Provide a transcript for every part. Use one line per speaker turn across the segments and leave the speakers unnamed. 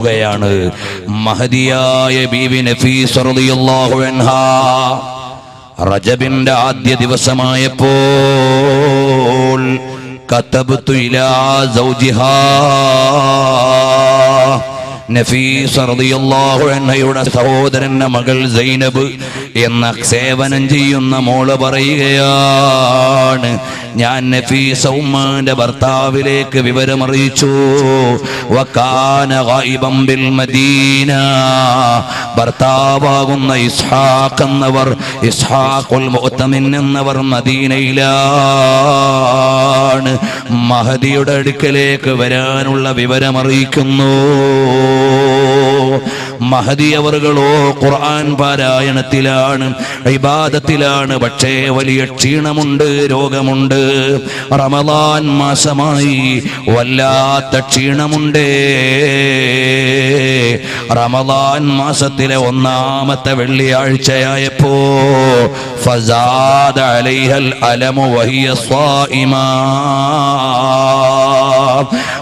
ാണ് മഹദിയായ ബീവി നഫീസ റളിയല്ലാഹു അൻഹാ. റജബിന്റെ ആദ്യ ദിവസമായപ്പോൾ കതബ്തു ഇലാ സൗജിഹാ, നഫീസ റളിയല്ലാഹു അൻഹയുടെ സഹോദരന്റെ മകൾ സൈനബ് എന്ന സേവനം ചെയ്യുന്ന മോള് പറയുകയാണ്, ഞാൻ നഫീസ ഉമ്മാന്റെ ഭർത്താവിലേക്ക് വിവരമറിയിച്ചു. വകാന ഗായിബൻ ബിൽ മദീന, ഭർത്താവാകുന്ന ഇസ്ഹാഖ് എന്നവർ, ഇസ്ഹാഖുൽ മുഅ്തമിൻ എന്നവർ മദീനയിലാണ്. മഹദിയുടെ അടുക്കലേക്ക് വരാനുള്ള വിവരമറിയിക്കുന്നു. മഹദി അവറുകളോ ഖുർആൻ പാരായണത്തിലാണ്, ഇബാദത്തിലാണ്. പക്ഷേ വലിയ ക്ഷീണമുണ്ട്, രോഗമുണ്ട്. റമളാൻ മാസമായി വല്ലാത്ത ക്ഷീണമുണ്ട്. റമളാൻ മാസത്തിലെ ഒന്നാമത്തെ വെള്ളിയാഴ്ചയായപ്പോ ഫസാദ അലൈഹൽ അലമു വഹിയ സ്വായിമാ,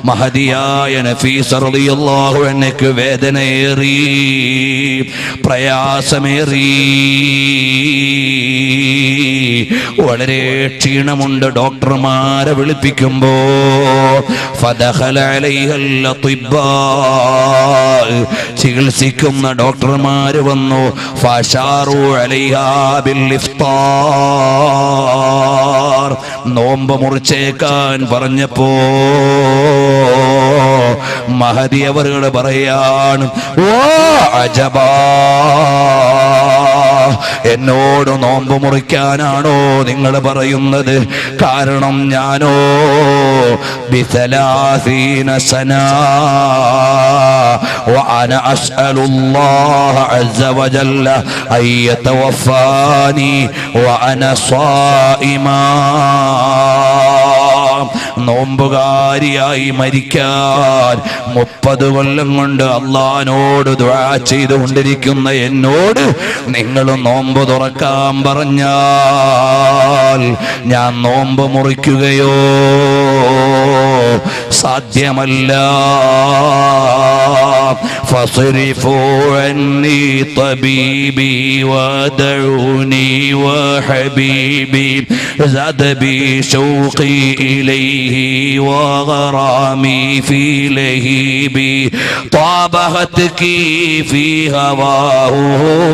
മഹദിയായ നഫീസ റളിയല്ലാഹു അൻഹയ്ക്ക് വേദനയേറി, പ്രയാസമേറി, വളരെ ക്ഷീണമുണ്ട്. ഡോക്ടർമാരെ വിളിപ്പിക്കുമ്പോ ഫദഖല അലൈഹൽ അത്തിബ്ബാ, ചികിത്സിക്കുന്ന ഡോക്ടർമാര് വന്നു. ഫശാറു അലൈഹാ ബിൽ ഇഫ്താർ, നോമ്പ് മുറിച്ചേക്കാൻ പറഞ്ഞപ്പോ മഹദി അവറുകൾ പറയാണ്, ഓ അജബാ, എന്നോട് നോമ്പ് മുറിക്കാനാണോ നിങ്ങൾ പറയുന്നത്? കാരണം ഞാനോ ബിസലാസീന സനാ വഅന അസ്അലുല്ലാഹ അസ്സ വജല്ല അൻ യതവഫാനി വഅന സ്വായിമാ, നോമ്പുകാരിയായി മരിക്കാൻ 30 കൊല്ലം കൊണ്ട് അള്ളാഹുവിനോട് ദുആ ചെയ്തുകൊണ്ടിരിക്കുന്ന എന്നോട് നിങ്ങൾ നോമ്പ് തുറക്കാൻ പറഞ്ഞാൽ ഞാൻ നോമ്പ് മുറിക്കുകയോ? സാധ്യമല്ല. ഫസ്രിഫൂ അന്നി തബീബി വദഊനി വഹബീബി സദ ബി ശൗഖി ഇലൈഹി വഗറാമി ഫീ ലഹീബി ത്വാബഹത്കി ഫീ ഹവാഹു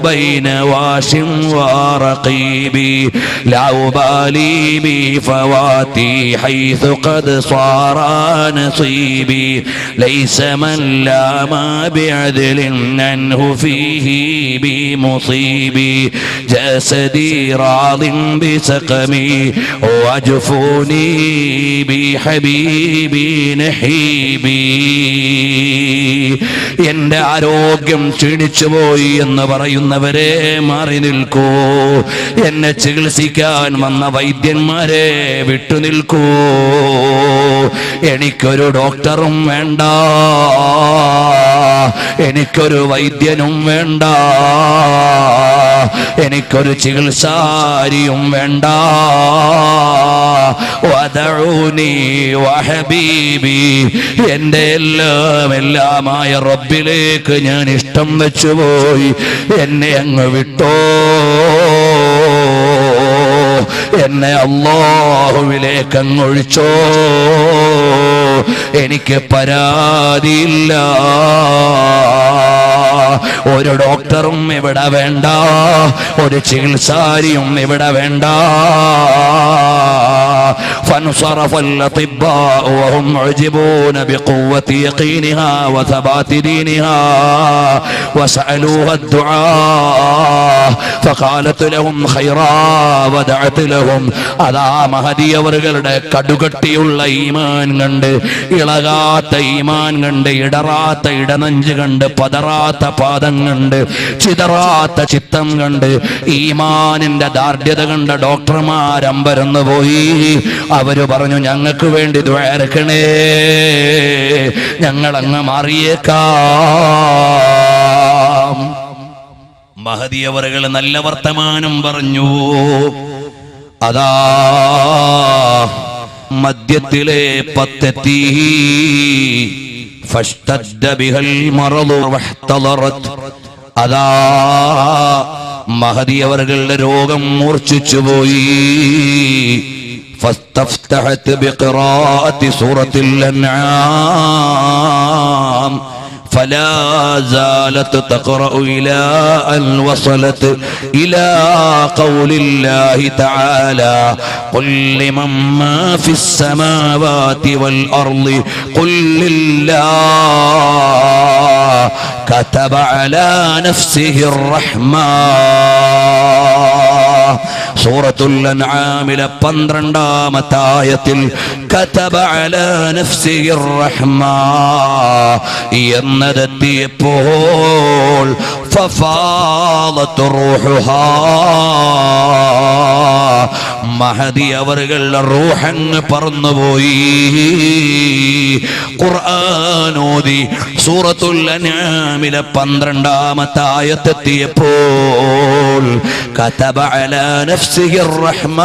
ബൈന വാശിം വറഖീബി ലാ ഉബാലി ബി ഫവാതി ഹൈസു ഖദ് സാറാ نصيبي ليس من لا ما بعدل عنه فيه بمصيبي جسدي راض بسقمي وجفوني بحبيبي نحيبي. എന്റെ ആരോഗ്യം ക്ഷീണിച്ചു പോയി എന്ന് പറയുന്നവരെ മാറി നിൽക്കൂ. എന്നെ ചികിത്സിക്കാൻ വന്ന വൈദ്യന്മാരെ വിട്ടുനിൽക്കൂ. എനിക്കൊരു ഡോക്ടറും വേണ്ട, എനിക്കൊരു വൈദ്യനും വേണ്ട, എനിക്കൊരു ചികിത്സാരിയും വേണ്ട. വദഊനി വഹബീബി, എന്റെ എല്ലാമായ റബ്ബിലേക്ക് ഞാൻ ഇഷ്ടം വെച്ചുപോയി. എന്നെ അങ്ങ് വിട്ടോ, എന്നെ അല്ലാഹുവിലേക്ക് അങ്ങൊഴിച്ചോ. എനിക്ക് പരാതിയില്ല, ഒരു ഡോക്ടറും ഇവിടെ വേണ്ട, ഒരു ചികിത്സാരിയും ഇവിടെ വേണ്ട. فانصرف الأطباء وهم معجبون بقوة يقينها وثبات دينها وسألوها الدعاء فقالت لهم خيرا ودعت لهم. അതാ മഹദി അവരുടെ കടുകട്ടിയുള്ള ഈമാൻ കണ്ട്, ഇളകാത്ത ഈമാൻ കണ്ട്, ഇടറാത്ത ഇടനെഞ്ച് കണ്ട്, പതറാത്ത പാദം കണ്ട്, ചിതറാത്ത ചിത്തം കണ്ട്, ഈമാനിന്റെ ദാർഢ്യത കണ്ട ഡോക്ടർമാരമ്പരന്നു പോയി. അവര് പറഞ്ഞു, ഞങ്ങൾക്ക് വേണ്ടി ദുആ-രക്കണേ, ഞങ്ങളങ്ങ് മാറിയേക്കാം. മഹദി അവറുകൾ നല്ല വർത്തമാനം പറഞ്ഞു. അതാ മധ്യത്തിലെ പത്തെത്തി. ഫഷ്തദ്ദ ബിഹൽ മറദു വഹ്തളറത്. അതാ മഹദി അവരുടെ രോഗം മൂർച്ഛിച്ചുപോയി. فاستفتحت بقراءة سورة الأنعام فلا زالت تقرأ إلى أن وصلت إلى قول الله تعالى قل لمن ما في السماوات والأرض قل لله كتب على نفسه الرحمة. സൂറത്തുൽ അൻആമിലെ 12-ാമത്തെ ആയത്തിൽ കതബ അലാ നഫ്സിഹിർ റഹ്മ എന്നതെത്തിയപ്പോൾ ഫഫാദത്ത് റൂഹുഹാ, മഹദി അവരുടെ റൂഹങ്ങ് പറന്നുപോയി. ഖുർആൻ ഓതി സൂറത്തുൽ അൻആമിലെ 12-ാമത്തെ ആയത്തെത്തിയപ്പോൾ കതബ അലാ നഫ്സിഹിർ റഹ്മ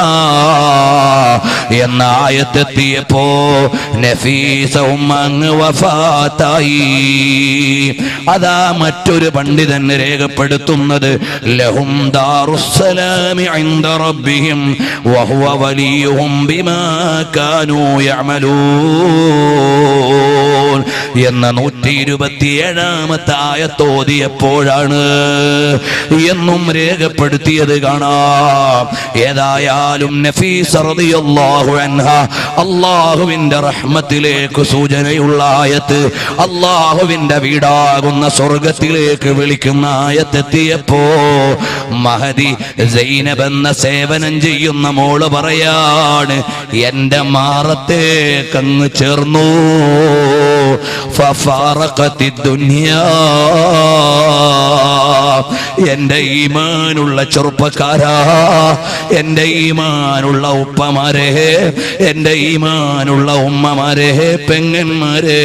എന്ന ആയത്തെത്തിയപ്പോ നഫീസ ഉമ്മ അങ്ങ് വഫാത്തായി. അതാ മറ്റൊരു പണ്ഡിതൻ രേഖപ്പെടുത്തുന്നത് ലഹും ദാറുസ്സലാമി ഇൻദ റബ്ബിഹിം വഹുവ വലിയുഹും ബിമാ കാനൂ യഅമലൂൻ എന്ന 127-ാമത്തെ ആയത്തോതിയപ്പോഴാണ് എന്നും രേഖപ്പെടുത്തിയത് കാണാം. ഏതായാലും നഫീസ റളിയല്ലാഹു അൻഹ അല്ലാഹുവിന്റെ റഹ്മത്തിലേക്ക് സൂചനയുള്ള ആയത്ത്, അല്ലാഹുവിന്റെ വീടാകുന്ന സ്വർഗത്തിലേക്ക് വിളിക്കുന്ന ആയത്തെത്തിയപ്പോ മഹദി സൈനബ് എന്ന സേവനം ചെയ്യുന്ന മോള് പറയാണ്, എന്റെ മാറത്തേക്കങ്ങ് ചേർന്നു. ഫഫാറഖത്തി ദുനിയാ, എന്റെ ഈമാനുള്ള ചെറുപ്പക്കാരാ, എന്റെ ഈമാനുള്ള ഉപ്പമാരെ, എന്റെ ഈമാനുള്ള ഉമ്മമാരെ, പെങ്ങന്മാരെ,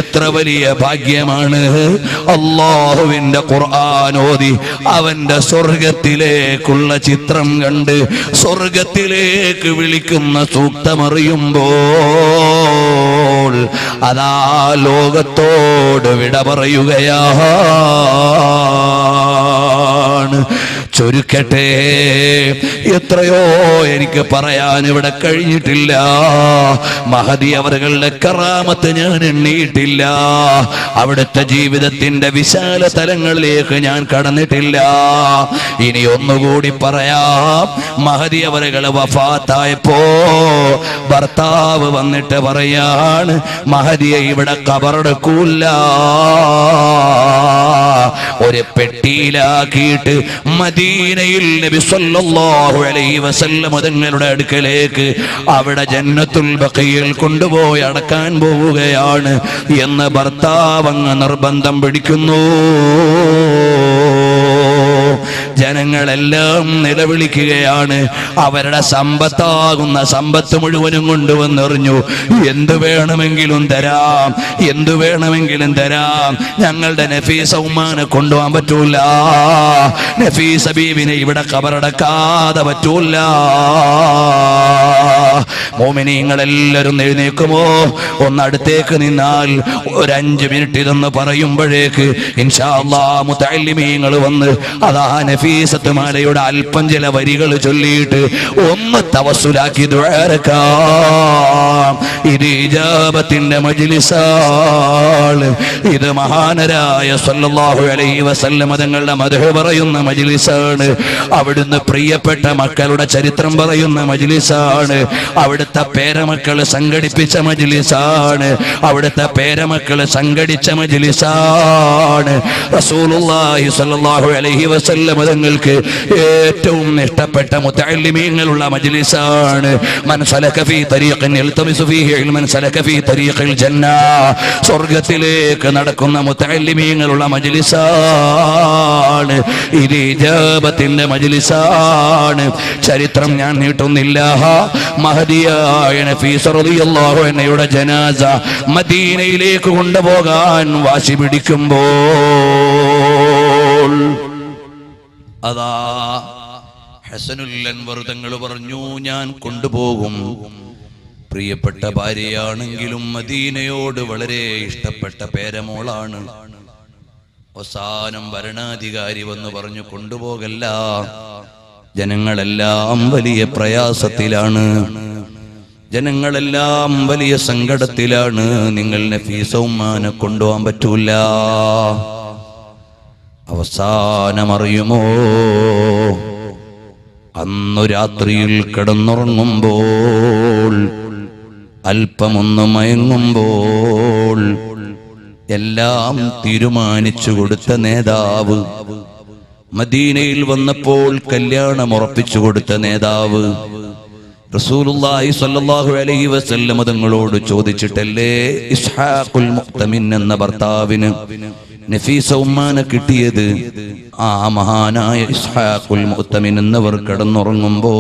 എത്ര വലിയ ഭാഗ്യമാണ് അല്ലാഹുവിന്റെ ഖുർആൻ ഓതി അവന്റെ സ്വർഗത്തിലേക്കുള്ള ചിത്രം കണ്ട് സ്വർഗത്തിലേക്ക് വിളിക്കുന്ന സൂക്തമറിയുമ്പോൾ അതാ ലോകത്തോട് വിട പറയുകയാണ്. ചുരുക്കട്ടെ, എത്രയോ എനിക്ക് പറയാൻ ഇവിടെ കഴിഞ്ഞിട്ടില്ല. മഹദി അവരുടെ കറാമത്ത് ഞാൻ എണ്ണിയിട്ടില്ല. അവിടുത്തെ ജീവിതത്തിന്റെ വിശാല തലങ്ങളിലേക്ക് ഞാൻ കടന്നിട്ടില്ല. ഇനി ഒന്നുകൂടി പറയാം. മഹദി അവരുടെ വഫാത്തായപ്പോ ഭർത്താവ് വന്നിട്ട് പറയാണ്, മഹദിയെ ഇവിടെ ഖബറടക്കൂല, ഒരു പെട്ടിയിലാക്കിയിട്ട് മദീനയിൽ നബി സല്ലല്ലാഹു അലൈഹി വസല്ലം തങ്ങളുടെ അടുക്കലേക്ക് അവിടെ ജന്നത്തുൽ ബഖീൽ കൊണ്ടുപോയി അടക്കാൻ പോവുകയാണ് എന്ന് ഭർത്താവ് അങ്ങ് നിർബന്ധം പിടിക്കുന്നു. ജനങ്ങളെല്ലാം നിലവിളിക്കുകയാണ്. അവരുടെ സമ്പത്താകുന്ന സമ്പത്ത് മുഴുവനും കൊണ്ടുവന്നെറിഞ്ഞു. എന്തു വേണമെങ്കിലും തരാം, എന്തു വേണമെങ്കിലും തരാം, ഞങ്ങളുടെ നഫീസ ഉമ്മാനെ കൊണ്ടുപോകാൻ പറ്റൂല, നഫീസ ബീവിനെ ഇവിടെ ഖബറടക്കാതെ പറ്റൂല. മോമിനീങ്ങളെല്ലാവരും എഴുന്നേക്കുമോ? ഒന്നടുത്തേക്ക് നിന്നാൽ ഒരു 5 മിനിറ്റ് ഇതെന്ന് പറയുമ്പോഴേക്ക് ഇൻഷാ അല്ലാഹ് മുതഅല്ലിമീങ്ങൾ വന്ന് അതാ നഫീസത്ത് മാലയുടെ അല്പം ചില വരികൾ ചൊല്ലിയിട്ട് ഒന്ന് തവസ്സുലാക്കി ദുആറക്കാം. ഇത് ഇജാബത്തിന്റെ മജ്ലിസാണ്. ഇത് മഹാനരായ സല്ലല്ലാഹു അലൈഹി വസല്ലം തങ്ങളുടെ മദ്ഹ് പറയുന്ന മജ്ലിസാണ്. അവിടുന്ന് പ്രിയപ്പെട്ട മക്കളുടെ ചരിത്രം പറയുന്ന മജ്ലിസാണ്. അവിടുത്തെ പേരമക്കള് സംഘടിപ്പിച്ച മജ്ലിസാണ്. അവിടുത്തെ പേരമക്കള് സംഘടിച്ച മജ്ലിസാണ്. റസൂലുള്ളാഹി സ്വല്ലല്ലാഹു അലൈഹി വസല്ലം തങ്ങൾക്ക് ഏറ്റവും ഇഷ്ടപ്പെട്ട മുതഅല്ലിമീങ്ങളുള്ള മജ്ലിസാണ്. മൻ സലക ഫീ തരീഖിൻ യൽതമിസു ഫീഹി ഇൽമൻ സലക ഫീ തരീഖിൽ ജന്ന, സ്വർഗ്ഗത്തിലേക്ക് നടക്കുന്ന മുതഅല്ലിമീങ്ങളുള്ള മജ്ലിസാണ്. ഇത് ഇജാബത്തിന്റെ മജ്ലിസാണ്. ചരിത്രം ഞാൻ നീട്ടുന്നില്ല. മഹദിയായ നഫീസ റളിയല്ലാഹു അൻഹയുടെ ജനാസ മദീനയിലേക്ക് കൊണ്ടുപോകാൻ വാശി പിടിക്കുമ്പോൾ അതാ ഹസനുൽ അൻവർ തങ്ങൾ പറഞ്ഞു, ഞാൻ കൊണ്ടുപോകും. പ്രിയപ്പെട്ട ഭാര്യയാണെങ്കിലും മദീനയോട് വളരെ ഇഷ്ടപ്പെട്ട പേരമോളാണ്. അവസാനം ഭരണാധികാരി വന്ന് പറഞ്ഞു, കൊണ്ടുപോകല്ല, ജനങ്ങളെല്ലാം വലിയ പ്രയാസത്തിലാണ്, ജനങ്ങളെല്ലാം വലിയ സങ്കടത്തിലാണ്, നിങ്ങൾ നഫീസ ഉമ്മാനെ കൊണ്ടുപോകാൻ പറ്റൂല. അവസാനമറിയുമോ, അന്നു രാത്രിയിൽ കിടന്നുറങ്ങുമ്പോൾ അല്പമൊന്ന് മയങ്ങുമ്പോൾ എല്ലാം തീരുമാനിച്ചു കൊടുത്ത നേതാവ്, മദീനയിൽ വന്നപ്പോൾ കല്യാണം ഉറപ്പിച്ചു കൊടുത്ത നേതാവ് റസൂലുള്ളാഹി സ്വല്ലല്ലാഹു അലൈഹി വസല്ലം തങ്ങളോട് ചോദിച്ചിട്ടല്ലേ ഇസ്ഹാഖുൽ മുഅ്തമിൻ എന്ന ഭർത്താവിന് നഫീസ ഉമ്മാനെ കിട്ടിയത്? ആ മഹാനായ ഇസ്ഹാഖുൽ മുഅ്തമിൻ എന്നവർ കിടന്നുറങ്ങുമ്പോ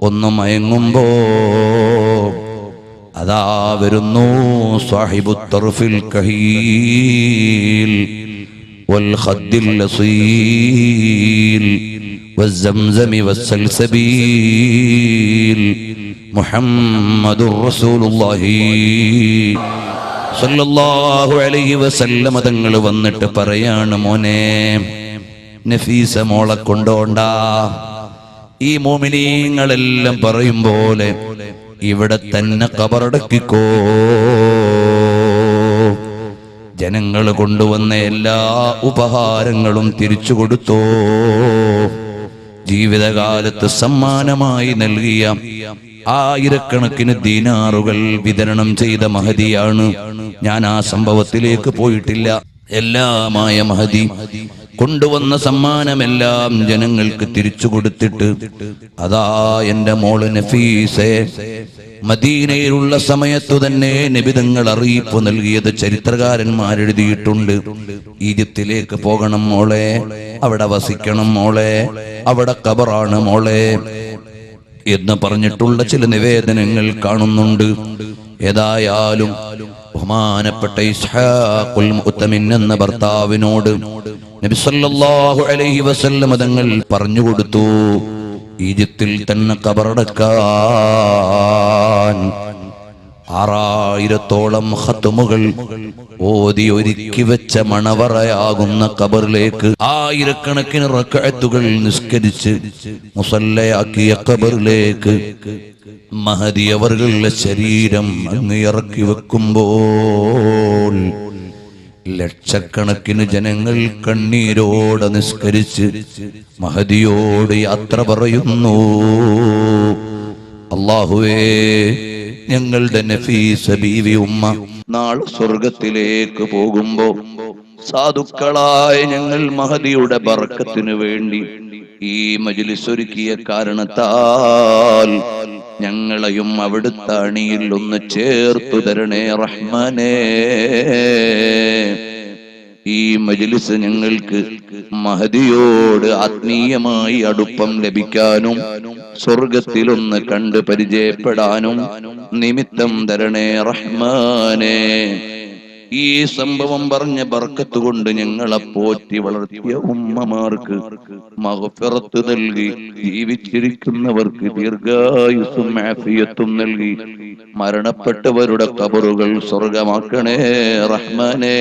ഒന്ന് മയങ്ങുമ്പോ അതാ വരുന്നു സാഹിബു തർഫിൽ കഹീൽ വൽ ഖദ്ദിൽ ലസീൽ والزمزم والسلسبيل محمد رسول الله സല്ലല്ലാഹു അലൈഹി വസല്ലം തങ്ങൾ വന്നിട്ട് പറയാണ്, മോനെ നഫീസ മോളെ കൊണ്ടോണ്ട. ഈ മോമിനീങ്ങളെല്ലാം പറയും പോലെ ഇവിടെ തന്നെ ഖബറടക്കിക്കോ. ജനങ്ങൾ കൊണ്ടുവന്ന എല്ലാ ഉപഹാരങ്ങളും തിരിച്ചു കൊടുത്തോ. ജീവിതകാലത്ത് സമ്മാനമായി നൽകിയ ആയിരക്കണക്കിന് ദീനാറുകൾ വിതരണം ചെയ്ത മഹദിയാണ് ഞാൻ. ആ സംഭവത്തിലേക്ക് പോയിട്ടില്ല. എല്ലാമായ മഹദി കൊണ്ടുവന്ന സമ്മാനമെല്ലാം ജനങ്ങൾക്ക് തിരിച്ചു കൊടുത്തിട്ട് അതാ എന്റെ മോള് നഫീസെ മദീനയിലുള്ള സമയത്തു തന്നെ നബിതങ്ങൾ അറിയിപ്പ് നൽകിയത് ചരിത്രകാരന്മാരെഴുതിയിട്ടുണ്ട്. ഈജിപ്തിലേക്ക് പോകണം മോളെ, അവിടെ വസിക്കണം മോളെ, അവിടെ ഖബറാണ് മോളെ എന്ന് പറഞ്ഞിട്ടുള്ള ചില നിവേദനങ്ങൾ കാണുന്നുണ്ട്. ഏതായാലും ബഹുമാനപ്പെട്ട ഇസ്ഹാഖുൽ മുഅ്തമിൻ എന്ന ഭർത്താവിനോട് നബി സല്ലല്ലാഹു അലൈഹി വസല്ലം തങ്ങൾ പറഞ്ഞു കൊടുത്തു, ഈജിപ്തിൽ തന്നെ ഖബറടക്കാൻ. 6000-ഓളം ഖത്മുകൾ ഓതി ഒരുക്കി വെച്ച മണവറയാകുന്ന ഖബറിലേക്ക്, ആയിരക്കണക്കിന് റക്അത്തുകൾ നിസ്കരിച്ച് മുസല്ലയാക്കിയ ഖബറിലേക്ക് മഹദി അവരുടെ ശരീരം അങ്ങ് ഇറക്കി വെക്കുമ്പോൾ ലക്ഷക്കണക്കിന് ജനങ്ങൾ കണ്ണീരോടെ നിസ്കരിച്ച് മഹദിയോട് യാത്ര പറയുന്നു. അല്ലാഹുവേ, ഞങ്ങളുടെ നഫീസ ബീവി ഉമ്മ നാളെ സ്വർഗത്തിലേക്ക് പോകുമ്പോ സാധുക്കളായ ഞങ്ങൾ മഹദിയുടെ ബർക്കത്തിനു വേണ്ടി ഈ മജ്ലിസ് ഒരുക്കിയ കാരണത്താൽ ഞങ്ങളെയും അവിടുത്തെ അണിയിൽ ഒന്ന് ചേർത്തു തരണേ റഹ്മാനേ. ഈ മജ്ലിസ് ഞങ്ങൾക്ക് മഹദിയോട് ആത്മീയമായി അടുപ്പം ലഭിക്കാനും സ്വർഗത്തിലൊന്ന് കണ്ട് പരിചയപ്പെടാനും നിമിത്തം തരണേ റഹ്മാനേ. ഈ സംഭവം പറഞ്ഞ ബർക്കത്ത് കൊണ്ട് ഞങ്ങളെ പോറ്റി വളർത്തിയ ഉമ്മമാർക്ക് മഗ്ഫിറത്ത് നൽകി, ജീവിച്ചിരിക്കുന്നവർക്ക് ദീർഘായുസ്സും ആഫിയത്തും നൽകി, മരണപ്പെട്ടവരുടെ ഖബറുകൾ സ്വർഗമാക്കണേ റഹ്മാനേ.